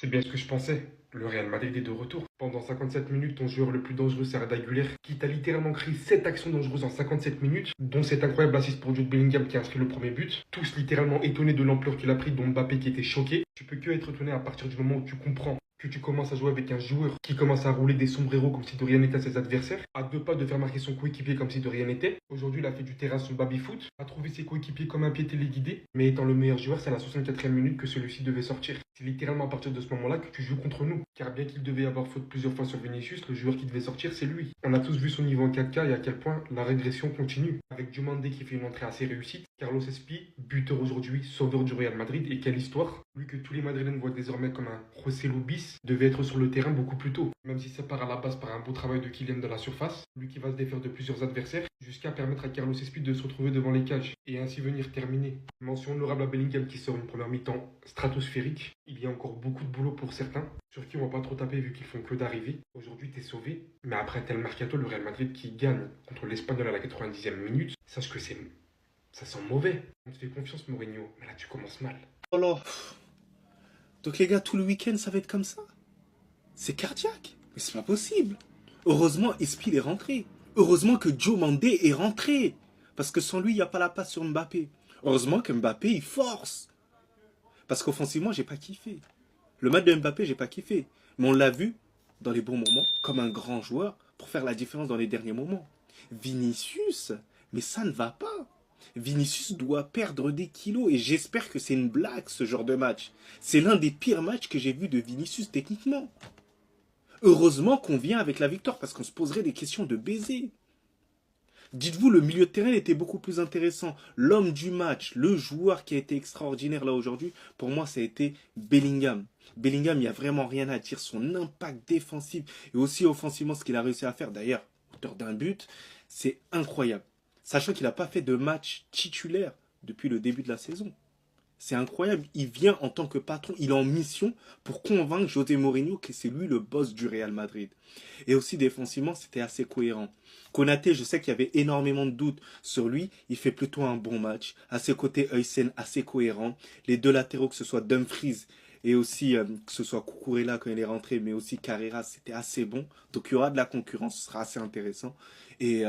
C'est bien ce que je pensais. Le Real Madrid est de retour. Pendant 57 minutes, ton joueur le plus dangereux, c'est Arda Güler, qui t'a littéralement créé 7 actions dangereuses en 57 minutes, dont cette incroyable assist pour Jude Bellingham qui a inscrit le premier but. Tous littéralement étonnés de l'ampleur qu'il a pris, dont Mbappé qui était choqué. Tu peux que être étonné à partir du moment où tu comprends que tu commences à jouer avec un joueur qui commence à rouler des sombreros comme si de rien n'était à ses adversaires, à deux pas de faire marquer son coéquipier comme si de rien n'était. Aujourd'hui, il a fait du terrain son baby-foot, a trouvé ses coéquipiers comme un pied téléguidé, mais étant le meilleur joueur, c'est à la 64e minute que celui-ci devait sortir. C'est littéralement à partir de ce moment-là que tu joues contre nous, car bien qu'il devait avoir faute plusieurs fois sur Vinicius, le joueur qui devait sortir, c'est lui. On a tous vu son niveau en 4K et à quel point la régression continue. Avec Diomandé qui fait une entrée assez réussie, Carlos Espi, buteur aujourd'hui, sauveur du Real Madrid, et quelle histoire. Lui que tous les Madrilènes voient désormais comme un José bis, devait être sur le terrain beaucoup plus tôt. Même si ça part à la base par un beau travail de Kylian dans la surface, lui qui va se défaire de plusieurs adversaires, jusqu'à permettre à Carlos Espi de se retrouver devant les cages, et ainsi venir terminer. Mention honorable à Bellingham qui sort une première mi-temps stratosphérique. Il y a encore beaucoup de boulot pour certains, sur qui on va pas trop taper vu qu'ils font que d'arriver. Aujourd'hui t'es sauvé, mais après un tel mercato, le Real Madrid qui gagne contre l'Espagnol à la 90e minute, sache que ça sent mauvais. On te fait confiance Mourinho, mais là tu commences mal. Oh là. Donc les gars, tout le week-end, ça va être comme ça? C'est cardiaque. Mais c'est pas possible. Heureusement, Espil est rentré. Heureusement que Joe Mandé est rentré. Parce que sans lui, il n'y a pas la passe sur Mbappé. Heureusement que Mbappé, il force. Parce qu'offensivement, j'ai pas kiffé. Le match de Mbappé, j'ai pas kiffé. Mais on l'a vu dans les bons moments, comme un grand joueur, pour faire la différence dans les derniers moments. Vinicius, mais ça ne va pas. Vinicius doit perdre des kilos et j'espère que c'est une blague ce genre de match. C'est l'un des pires matchs que j'ai vu de Vinicius techniquement. Heureusement qu'on vient avec la victoire parce qu'on se poserait des questions de baiser. Dites-vous, le milieu de terrain était beaucoup plus intéressant. L'homme du match, le joueur qui a été extraordinaire là aujourd'hui, pour moi, ça a été Bellingham. Bellingham, il n'y a vraiment rien à dire. Son impact défensif et aussi offensivement, ce qu'il a réussi à faire, d'ailleurs, auteur d'un but, c'est incroyable. Sachant qu'il n'a pas fait de match titulaire depuis le début de la saison. C'est incroyable. Il vient en tant que patron. Il est en mission pour convaincre José Mourinho que c'est lui le boss du Real Madrid. Et aussi défensivement, c'était assez cohérent. Konaté, je sais qu'il y avait énormément de doutes sur lui. Il fait plutôt un bon match. À ses côtés, Huysen, assez cohérent. Les deux latéraux, que ce soit Dumfries et aussi que ce soit Cucurella quand il est rentré, mais aussi Carreras, c'était assez bon. Donc il y aura de la concurrence, ce sera assez intéressant. Et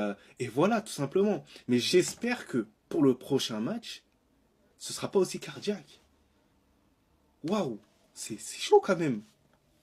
voilà, tout simplement. Mais j'espère que pour le prochain match, ce ne sera pas aussi cardiaque. Waouh, c'est chaud quand même.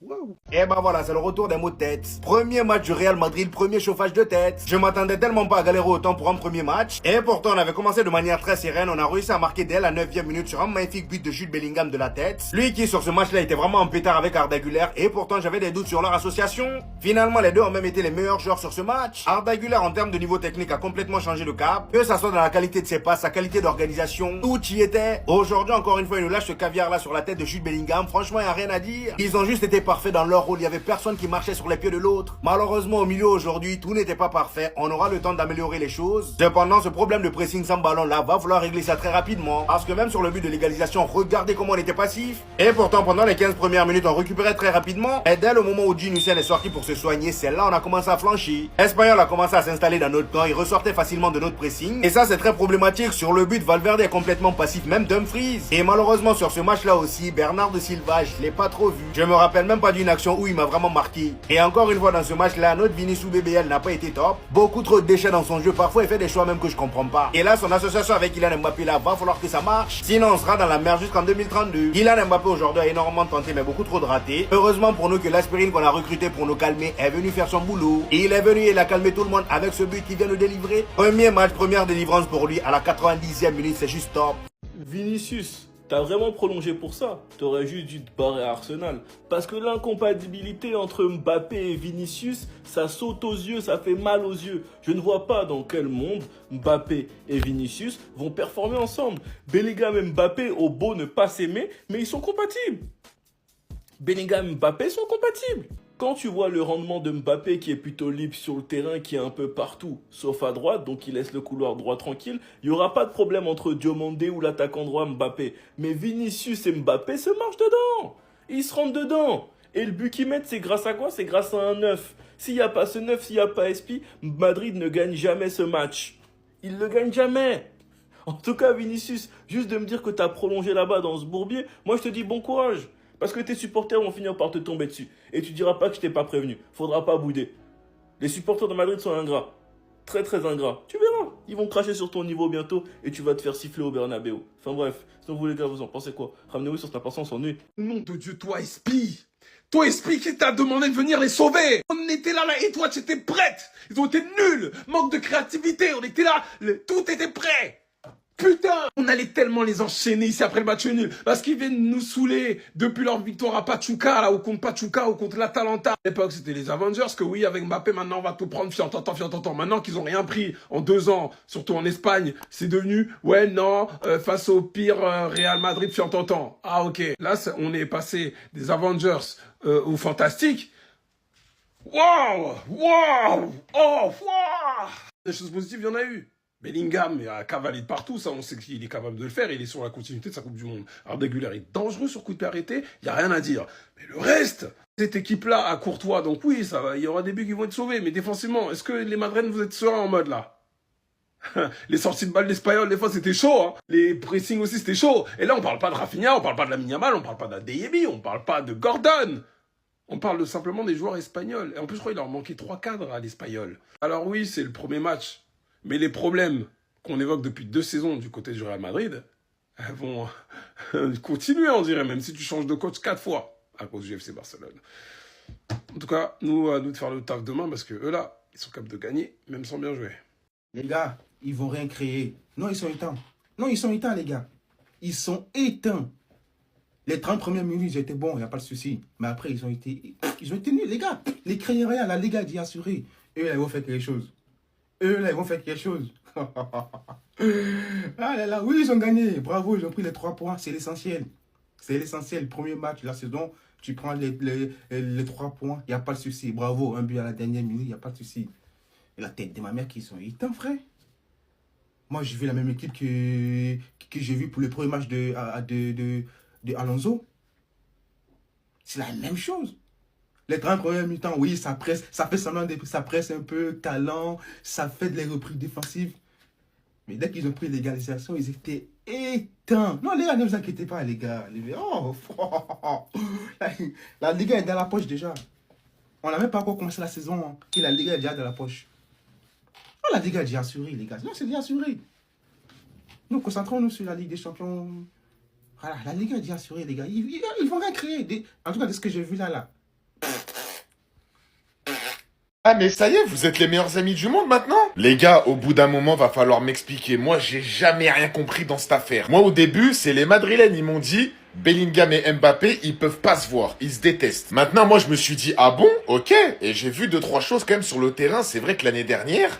Waouh. Et ben voilà, c'est le retour des mots de tête. Premier match du Real Madrid, premier chauffage de tête. Je m'attendais tellement pas à galérer autant pour un premier match. Et pourtant, on avait commencé de manière très sereine. On a réussi à marquer dès la 9e minute sur un magnifique but de Jude Bellingham de la tête. Lui qui, sur ce match-là, était vraiment en pétard avec Arda Güler. Et pourtant, j'avais des doutes sur leur association. Finalement, les deux ont même été les meilleurs joueurs sur ce match. Arda Güler, en termes de niveau technique, a complètement changé de cap. Que ça soit dans la qualité de ses passes, sa qualité d'organisation, tout y était. Aujourd'hui, encore une fois, il nous lâche ce caviar-là sur la tête de Jude Bellingham. Franchement, il n'y a rien à dire. Ils ont juste été parfaits dans leur rôle. Il y avait personne qui marchait sur les pieds de l'autre. Malheureusement, au milieu aujourd'hui, tout n'était pas parfait. On aura le temps d'améliorer les choses. Cependant, ce problème de pressing sans ballon là, va falloir régler ça très rapidement. Parce que même sur le but de l'égalisation, regardez comment on était passif. Et pourtant, pendant les 15 premières minutes, on récupérait très rapidement. Et dès le moment où Gini Hussein est sorti pour se soigner, c'est là on a commencé à flanchir. Espanyol a commencé à s'installer dans notre camp. Il ressortait facilement de notre pressing. Et ça, c'est très problématique. Sur le but, Valverde est complètement passif, même Dumfries. Et malheureusement, sur ce match là aussi, Bernard de Silva, je l'ai pas trop vu. Je me rappelle même pas d'une action où il m'a vraiment marqué. Et encore une fois dans ce match-là, notre Vinicius BBL n'a pas été top. Beaucoup trop de déchets dans son jeu. Parfois, il fait des choix même que je comprends pas. Et là, son association avec Kylian Mbappé là, va falloir que ça marche. Sinon, on sera dans la merde jusqu'en 2032. Kylian Mbappé aujourd'hui a énormément tenté, mais beaucoup trop de ratés. Heureusement pour nous que l'aspirine qu'on a recruté pour nous calmer est venu faire son boulot. Et il est venu et il a calmé tout le monde avec ce but qu'il vient de délivrer. Premier match, première délivrance pour lui à la 90e minute, c'est juste top. Vinicius, t'as vraiment prolongé pour ça. T'aurais juste dû te barrer à Arsenal. Parce que l'incompatibilité entre Mbappé et Vinicius, ça saute aux yeux, ça fait mal aux yeux. Je ne vois pas dans quel monde Mbappé et Vinicius vont performer ensemble. Bellingham et Mbappé au beau ne pas s'aimer, mais ils sont compatibles. Bellingham et Mbappé sont compatibles. Quand tu vois le rendement de Mbappé qui est plutôt libre sur le terrain, qui est un peu partout, sauf à droite, donc il laisse le couloir droit tranquille, il n'y aura pas de problème entre Diomandé ou l'attaquant droit Mbappé. Mais Vinicius et Mbappé se marchent dedans. Ils se rentrent dedans. Et le but qu'ils mettent, c'est grâce à quoi? C'est grâce à un 9. S'il n'y a pas ce 9, s'il n'y a pas Espi, Madrid ne gagne jamais ce match. Il ne le gagne jamais. En tout cas, Vinicius, juste de me dire que tu as prolongé là-bas dans ce bourbier, moi je te dis bon courage. Parce que tes supporters vont finir par te tomber dessus. Et tu diras pas que je t'ai pas prévenu. Faudra pas bouder. Les supporters de Madrid sont ingrats. Très très ingrats. Tu verras. Ils vont cracher sur ton niveau bientôt et tu vas te faire siffler au Bernabéu. Enfin bref, sinon vous les gars, vous en pensez quoi? Ramenez-vous sur cette on s'ennuie. Nom de Dieu, toi, Espi! Toi, Espi, qui t'a demandé de venir les sauver? On était là, et toi, tu étais prête! Ils ont été nuls! Manque de créativité, on était là, tout était prêt! Putain! On allait tellement les enchaîner ici après le match nul, parce qu'ils viennent nous saouler depuis leur victoire à Pachuca, là, ou contre Pachuca, ou contre l'Atalanta. À l'époque, c'était les Avengers, que oui, avec Mbappé, maintenant, on va tout prendre, fiantantant. Maintenant qu'ils ont rien pris en 2 ans, surtout en Espagne, c'est devenu, ouais, non, face au pire Real Madrid, fiantantant. Ah, ok. Là, on est passé des Avengers au fantastique. Waouh! Waouh! Oh, waouh! Des choses positives, il y en a eu. Bellingham a cavalé de partout, ça on sait qu'il est capable de le faire, il est sur la continuité de sa Coupe du Monde. Arda Güler est dangereux sur coup de pied arrêté, il n'y a rien à dire. Mais le reste, cette équipe-là a Courtois, donc oui, ça va, il y aura des buts qui vont être sauvés, mais défensivement, est-ce que les Madrid, vous êtes sereins en mode là? Les sorties de balles d'Espagnol, des fois c'était chaud, hein. Les pressings aussi c'était chaud. Et là on parle pas de Rafinha, on parle pas de Lamine Yamal, on parle pas d'Adeyemi, on parle pas de Gordon. On parle simplement des joueurs espagnols. Et en plus, je crois qu'il leur manquait 3 cadres à l'Espagnol. Alors oui, c'est le premier match. Mais les problèmes qu'on évoque depuis 2 saisons du côté du Real Madrid vont continuer, on dirait, même si tu changes de coach 4 fois à cause du FC Barcelone. En tout cas, nous, à nous de faire le taf demain parce que eux là, ils sont capables de gagner, même sans bien jouer. Les gars, ils vont rien créer. Non, ils sont éteints. Non, ils sont éteints, les gars. Ils sont éteints. Les 30 premières minutes, ils étaient bons, il n'y a pas de souci. Mais après, ils ont été nuls, les gars. Les créés rien, la Liga dit assuré. Eux, là, ils vont faire quelque chose. Eux, là, ils vont faire quelque chose. Ah là là, oui, ils ont gagné. Bravo, ils ont pris les 3 points. C'est l'essentiel. C'est l'essentiel. Premier match de la saison, tu prends les 3 points, il n'y a pas de souci. Bravo, un but à la dernière minute, il n'y a pas de souci. Et la tête de ma mère qui sont éteints, frère. Moi, j'ai vu la même équipe que j'ai vu pour le premier match de Alonso. C'est la même chose. Les 30 premières mi-temps, oui, ça presse, ça fait semblant ça presse un peu, talent, ça fait de les reprises défensives. Mais dès qu'ils ont pris l'égalisation, ils étaient éteints. Non, les gars, ne vous inquiétez pas, les gars. Oh, la Liga est dans la poche déjà. On n'a même pas encore commencé la saison, hein, et la Liga est déjà dans la poche. Oh, la Liga est déjà assurée, les gars. Non, c'est déjà assuré. Nous, concentrons-nous sur la Ligue des Champions. Voilà, la Ligue est déjà assurée, les gars. Ils vont rien créer. En tout cas, de ce que j'ai vu là. Ah mais ça y est, vous êtes les meilleurs amis du monde maintenant? Les gars, au bout d'un moment, va falloir m'expliquer. Moi, j'ai jamais rien compris dans cette affaire. Moi, au début, c'est les Madrilènes, ils m'ont dit, Bellingham et Mbappé, ils peuvent pas se voir, ils se détestent. Maintenant, moi, je me suis dit, ah bon? Ok. Et j'ai vu 2-3 choses quand même sur le terrain. C'est vrai que l'année dernière,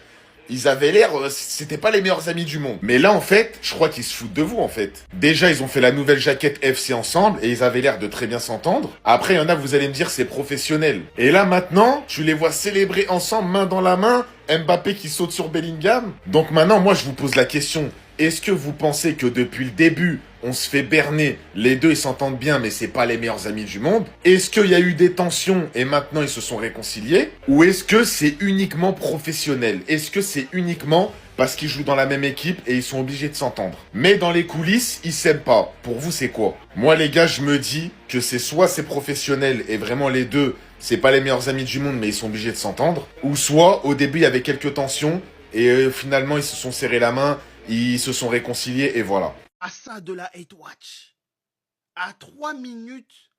ils avaient l'air, c'était pas les meilleurs amis du monde. Mais là, en fait, je crois qu'ils se foutent de vous, en fait. Déjà, ils ont fait la nouvelle jaquette FC ensemble et ils avaient l'air de très bien s'entendre. Après, il y en a, vous allez me dire, c'est professionnel. Et là, maintenant, tu les vois célébrer ensemble, main dans la main, Mbappé qui saute sur Bellingham. Donc maintenant, moi, je vous pose la question. Est-ce que vous pensez que depuis le début, on se fait berner, les deux ils s'entendent bien mais c'est pas les meilleurs amis du monde? Est-ce qu'il y a eu des tensions et maintenant ils se sont réconciliés? Ou est-ce que c'est uniquement professionnel? Est-ce que c'est uniquement parce qu'ils jouent dans la même équipe et ils sont obligés de s'entendre? Mais dans les coulisses, ils s'aiment pas. Pour vous c'est quoi? Moi les gars, je me dis que c'est soit c'est professionnel et vraiment les deux, c'est pas les meilleurs amis du monde mais ils sont obligés de s'entendre. Ou soit au début il y avait quelques tensions et finalement ils se sont serrés la main, ils se sont réconciliés et voilà. À ça de la hate watch. À 3 minutes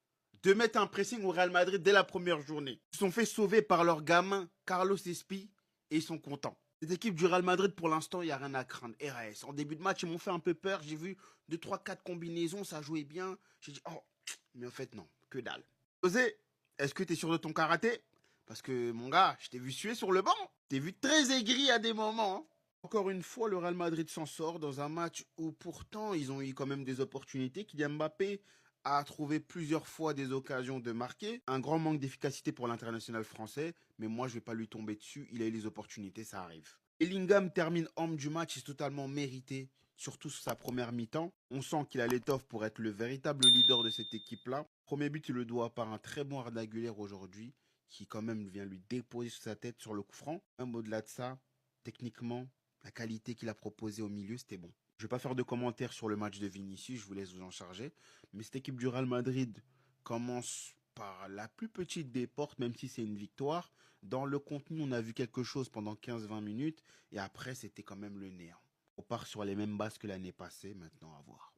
de mettre un pressing au Real Madrid dès la première journée. Ils se sont fait sauver par leur gamin, Carlos Espi, et ils sont contents. Cette équipe du Real Madrid, pour l'instant, il n'y a rien à craindre. RAS. En début de match, ils m'ont fait un peu peur. J'ai vu 2, 3, 4 combinaisons, ça jouait bien. J'ai dit, oh, mais en fait, non, que dalle. José, est-ce que tu es sûr de ton karaté? Parce que, mon gars, je t'ai vu suer sur le banc. Je t'ai vu très aigri à des moments, hein. Encore une fois, le Real Madrid s'en sort dans un match où pourtant ils ont eu quand même des opportunités. Kylian Mbappé a trouvé plusieurs fois des occasions de marquer. Un grand manque d'efficacité pour l'international français, mais moi je ne vais pas lui tomber dessus. Il a eu les opportunités, ça arrive. Bellingham termine homme du match, c'est totalement mérité, surtout sur sa première mi-temps. On sent qu'il a l'étoffe pour être le véritable leader de cette équipe-là. Premier but, il le doit par un très bon Arda Güler aujourd'hui, qui quand même vient lui déposer sur sa tête sur le coup franc. Même au-delà de ça, techniquement, la qualité qu'il a proposée au milieu, c'était bon. Je ne vais pas faire de commentaires sur le match de Vinicius, je vous laisse vous en charger. Mais cette équipe du Real Madrid Commence par la plus petite des portes, même si c'est une victoire. Dans le contenu, on a vu quelque chose pendant 15-20 minutes. Et après, c'était quand même le néant. On part sur les mêmes bases que l'année passée. Maintenant, à voir.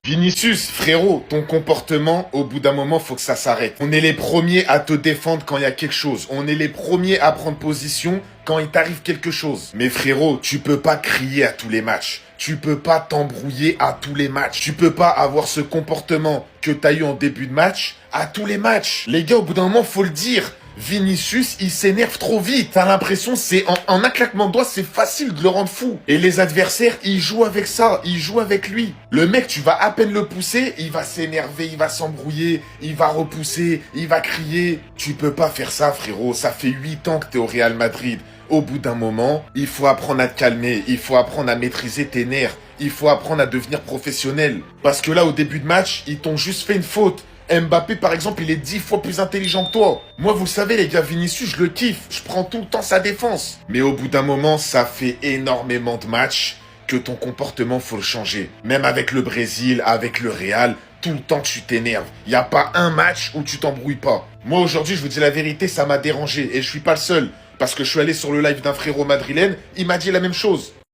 Vinicius, frérot, ton comportement, au bout d'un moment, faut que ça s'arrête. On est les premiers à te défendre quand il y a quelque chose. On est les premiers à prendre position quand il t'arrive quelque chose. Mais frérot, tu peux pas crier à tous les matchs. Tu peux pas t'embrouiller à tous les matchs. Tu peux pas avoir ce comportement que t'as eu en début de match à tous les matchs. Les gars, au bout d'un moment, faut le dire. Vinicius, il s'énerve trop vite. T'as l'impression, c'est en un claquement de doigts, c'est facile de le rendre fou. Et les adversaires, ils jouent avec ça, ils jouent avec lui. Le mec, tu vas à peine le pousser, il va s'énerver, il va s'embrouiller, il va repousser, il va crier. Tu peux pas faire ça, frérot. Ça fait 8 ans que t'es au Real Madrid. Au bout d'un moment, il faut apprendre à te calmer, il faut apprendre à maîtriser tes nerfs, il faut apprendre à devenir professionnel. Parce que là, au début de match, ils t'ont juste fait une faute. Mbappé, par exemple, il est 10 fois plus intelligent que toi. Moi, vous savez, les gars, Vinicius, je le kiffe. Je prends tout le temps sa défense. Mais au bout d'un moment, ça fait énormément de matchs que ton comportement, faut le changer. Même avec le Brésil, avec le Real, tout le temps tu t'énerves. Il n'y a pas un match où tu t'embrouilles pas. Moi, aujourd'hui, je vous dis la vérité, ça m'a dérangé. Et je suis pas le seul. Parce que je suis allé sur le live d'un frérot madrilène, il m'a dit la même chose.